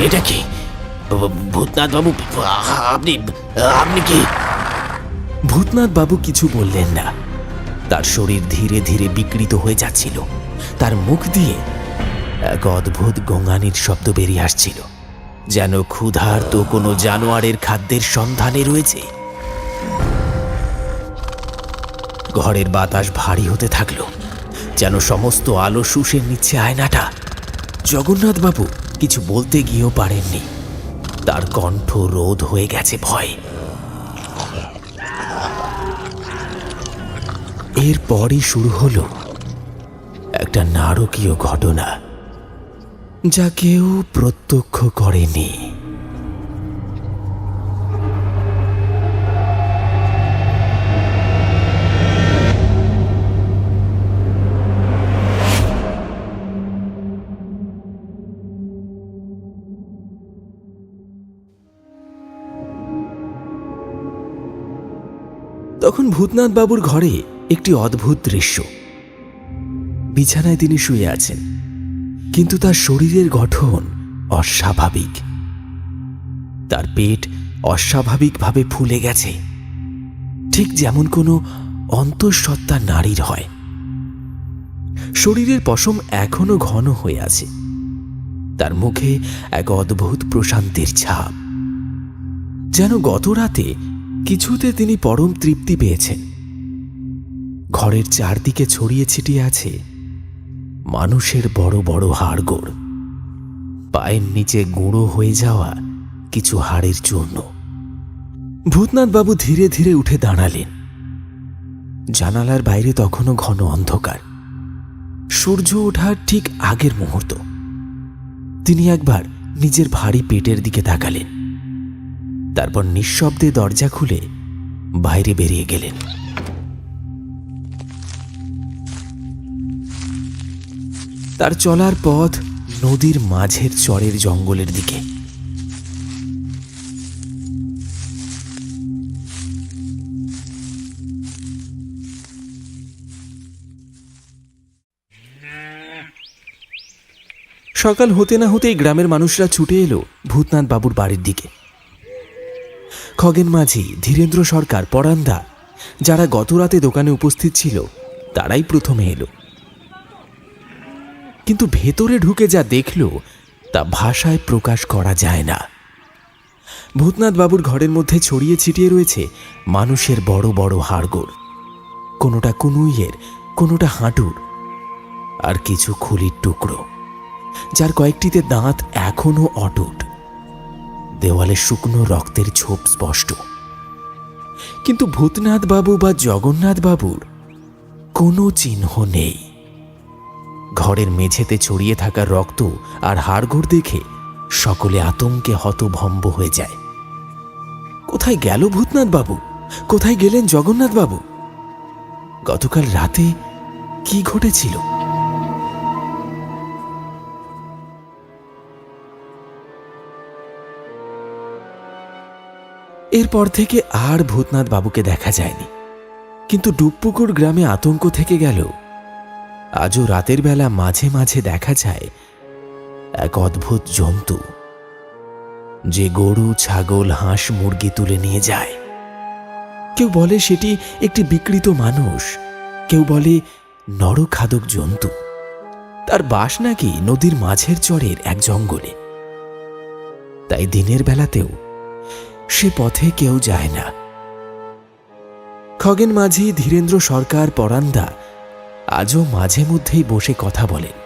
এটা কি ভূতনাথবাবু? আপনি আপনি কি? ভূতনাথবাবু কিছু বললেন না। তার শরীর ধীরে ধীরে বিকৃত হয়ে যাচ্ছিল। তার মুখ দিয়ে এক অদ্ভুত গোঙানির শব্দ বেরিয়ে আসছিল, যেন ক্ষুধার্ত কোনো জানোয়ারের খাদ্যের সন্ধানে রয়েছে। ঘরের বাতাস ভারী হতে থাকলো, যেন সমস্ত আলো শুষে নিচ্ছে আয়নাটা। জগন্নাথবাবু কিছু বলতে গিয়েও পারেননি, তার কণ্ঠ রোধ হয়ে গেছে ভয়। এরপরই শুরু হলো একটা নারকীয় ঘটনা, যা কেউ প্রত্যক্ষ করেনি। তখন ভূতনাথ বাবুর ঘরে একটি অদ্ভুত দৃশ্য। বিছানায় তিনি শুয়ে আছেন, কিন্তু তার শরীরের গঠন অস্বাভাবিক। তার পেট অস্বাভাবিকভাবে ফুলে গেছে, ঠিক যেমন কোনো অন্তঃসত্ত্বা নারীর হয়। শরীরের পশম এখনো ঘন হয়ে আছে। তার মুখে এক অদ্ভুত প্রশান্তির ছাপ, যেন গত রাতে কিছুতে তিনি পরম তৃপ্তি পেয়েছেন। ঘরের চারদিকে ছড়িয়ে ছিটিয়ে আছে মানুষের বড় বড় হাড়গোড়, পায়ের নিচে গুঁড়ো হয়ে যাওয়া কিছু হাড়ের চূর্ণ। ভূতনাথবাবু ধীরে ধীরে উঠে দাঁড়ালেন। জানালার বাইরে তখনও ঘন অন্ধকার। সূর্য ওঠার ঠিক আগের মুহূর্ত। তিনি একবার নিজের ভারী পেটের দিকে তাকালেন, তারপর নিঃশব্দে দরজা খুলে বাইরে বেরিয়ে গেলেন। তার চলার পথ নদীর মাঝের চরের জঙ্গলের দিকে। সকাল হতে না হতেই গ্রামের মানুষরা ছুটে এলো ভূতনাথ বাবুর বাড়ির দিকে। খগেন মাঝি, ধীরেন্দ্র সরকার, পরান্দা, যারা গতরাতে দোকানে উপস্থিত ছিল, তারাই প্রথমে এলো। কিন্তু ভেতরে ঢুকে যা দেখল তা ভাষায় প্রকাশ করা যায় না। ভূতনাথ বাবুর ঘরের মধ্যে ছড়িয়ে ছিটিয়ে রয়েছে মানুষের বড় বড় হাড়গোড়, কোনোটা কুনুইয়ের, কোনোটা হাঁটুর, আর কিছু খুলির টুকরো, যার কয়েকটিতে দাঁত এখনো অটুট। দেওয়ালে শুকনো রক্তের ছোপ স্পষ্ট, কিন্তু ভূতনাথ বাবু বা জগন্নাথ বাবুর কোনো চিহ্ন নেই। ঘরের মেঝেতে ছড়িয়ে থাকা রক্ত আর হাড়গোড় দেখে সকলে আতঙ্কে হতভম্ব হয়ে যায়। কোথায় গেল ভূতনাথ বাবু? কোথায় গেলেন জগন্নাথ বাবু? গতকাল রাতে কি ঘটেছিল? এরপর থেকে আর ভূতনাথ বাবুকে দেখা যায়নি। কিন্তু ডুবপুকুর গ্রামে আতঙ্ক থেকে গেল। আজও রাতের বেলা মাঝে মাঝে দেখা যায় এক অদ্ভুত জন্তু, যে গরু, ছাগল, হাঁস, মুরগি তুলে নিয়ে যায়। কেউ বলে সেটি একটি বিকৃত মানুষ, কেউ বলে নরখাদক জন্তু। তার বাস নাকি নদীর মাঝের চরের এক জঙ্গলে। তাই দিনের বেলাতেও সে পথে কেউ যায় না। খগেন মাঝি, ধীরেন্দ্র সরকার, পরান্দা আজও মাঝে মধ্যেই বসে কথা বলেন।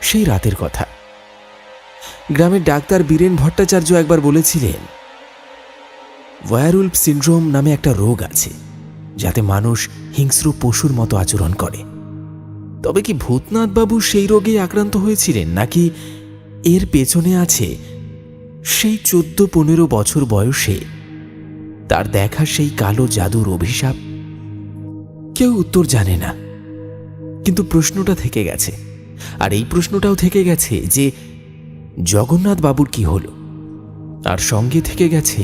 সেই রাতের কথা। গ্রামের ডাক্তার বীরেন ভট্টাচার্য একবার বলেছিলেন, ওয়্যারউলফ সিন্ড্রোম নামে একটা রোগ আছে, যাতে মানুষ হিংস্র পশুর মতো আচরণ করে। তবে কি ভূতনাথ বাবু সেই রোগে আক্রান্ত হয়েছিলেন, নাকি এর পেছনে আছে সেই 14-15 বছর বয়সে তার দেখা সেই কালো জাদুর অভিশাপ? কেউ উত্তর জানে না, কিন্তু প্রশ্নটা থেকে গেছে। আর এই প্রশ্নটাও থেকে গেছে যে জগন্নাথ বাবুর কি হলো। আর সঙ্গে থেকে গেছে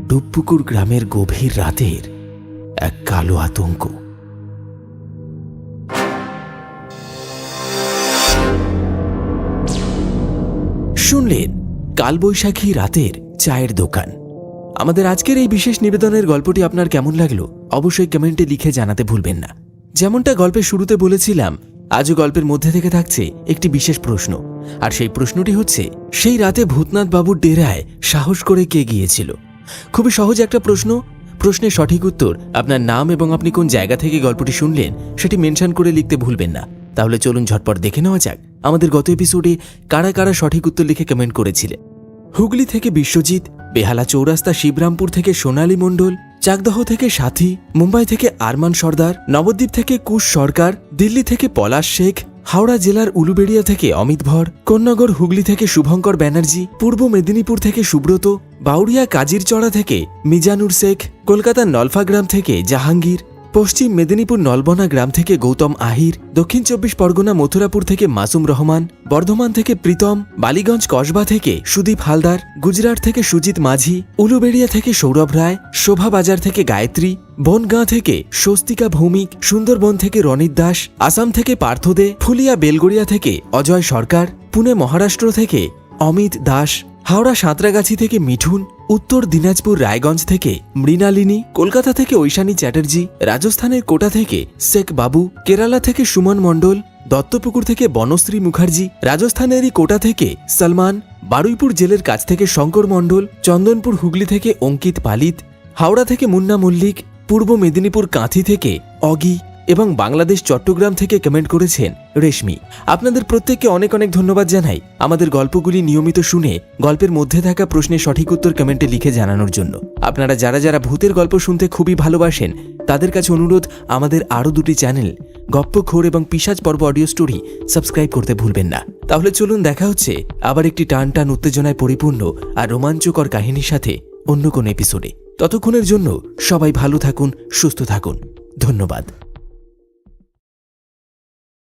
ডুবপুকুর গ্রামের গভীর রাতের এক কালো আতঙ্ক। শুনলেন কালবৈশাখী রাতের চায়ের দোকান। আমাদের আজকের এই বিশেষ নিবেদনের গল্পটি আপনার কেমন লাগলো অবশ্যই কমেন্টে লিখে জানাতে ভুলবেন না। যেমনটা গল্পের শুরুতে বলেছিলাম, আজও গল্পের মধ্যে থেকে থাকছে একটি বিশেষ প্রশ্ন, আর সেই প্রশ্নটি হচ্ছে, সেই রাতে ভূতনাথ বাবুর ডেরায় সাহস করে কে গিয়েছিল? খুবই সহজ একটা প্রশ্ন। প্রশ্নের সঠিক উত্তর, আপনার নাম এবং আপনি কোন জায়গা থেকে গল্পটি শুনলেন সেটি মেনশন করে লিখতে ভুলবেন না। তাহলে চলুন ঝটপট দেখে নেওয়া যাক আমাদের গত এপিসোডে কারা কারা সঠিক উত্তর লিখে কমেন্ট করেছিলেন। হুগলি থেকে বিশ্বজিৎ, বেহালা চৌরাস্তা শিবরামপুর থেকে সোনালী মণ্ডল, চাকদহ থেকে সাথী, মুম্বাই থেকে আরমান সর্দার, নবদ্বীপ থেকে কুশ সরকার, দিল্লি থেকে পলাশ শেখ, হাওড়া জেলার উলুবেড়িয়া থেকে অমিত ভর, কোন্নগর হুগলি থেকে শুভঙ্কর ব্যানার্জি, পূর্ব মেদিনীপুর থেকে সুব্রত, বাউরিয়া কাজিরচড়া থেকে মিজানুর শেখ, কলকাতার নলফাগ্রাম থেকে জাহাঙ্গীর, পশ্চিম মেদিনীপুর নলবনা গ্রাম থেকে গৌতম আহির, দক্ষিণ 24 পরগনা মথুরাপুর থেকে মাসুম রহমান, বর্ধমান থেকে প্রীতম, বালিগঞ্জ কসবা থেকে সুদীপ হালদার, গুজরাট থেকে সুজিত মাঝি, উলুবেড়িয়া থেকে সৌরভ রায়, শোভাবাজার থেকে গায়ত্রী, বনগাঁ থেকে স্বস্তিকা ভৌমিক, সুন্দরবন থেকে রনিত দাস, আসাম থেকে পার্থ দে, ফুলিয়া বেলগড়িয়া থেকে অজয় সরকার, পুনে মহারাষ্ট্র থেকে অমিত দাস, হাওড়া সাঁতরাগাছি থেকে মিঠুন, উত্তর দিনাজপুর রায়গঞ্জ থেকে মৃণালিনী, কলকাতা থেকে ঐশানী চ্যাটার্জি, রাজস্থানের কোটা থেকে শেখ বাবু, কেরালা থেকে সুমন মণ্ডল, দত্তপুকুর থেকে বনশ্রী মুখার্জি, রাজস্থানেরই কোটা থেকে সলমান, বারুইপুর জেলের কাছ থেকে শঙ্কর মণ্ডল, চন্দনপুর হুগলি থেকে অঙ্কিত পালিত, হাওড়া থেকে মুন্না মল্লিক, পূর্ব মেদিনীপুর কাঁথি থেকে অগি এবং বাংলাদেশ চট্টগ্রাম থেকে কমেন্ট করেছেন রেশমি। আপনাদের প্রত্যেককে অনেক অনেক ধন্যবাদ জানাই আমাদের গল্পগুলি নিয়মিত শুনে গল্পের মধ্যে থাকা প্রশ্নের সঠিক উত্তর কমেন্টে লিখে জানানোর জন্য। আপনারা যারা যারা ভূতের গল্প শুনতে খুবই ভালোবাসেন তাদের কাছে অনুরোধ, আমাদের আরও দুটি চ্যানেল গপ্পখোর এবং পিশাচ পর্ব অডিও স্টোরি সাবস্ক্রাইব করতে ভুলবেন না। তাহলে চলুন দেখা হচ্ছে আবার একটি টান টান উত্তেজনায় পরিপূর্ণ আর রোমাঞ্চকর কাহিনীর সাথে অন্য কোন এপিসোডে। ততক্ষণের জন্য সবাই ভালো থাকুন, সুস্থ থাকুন। ধন্যবাদ।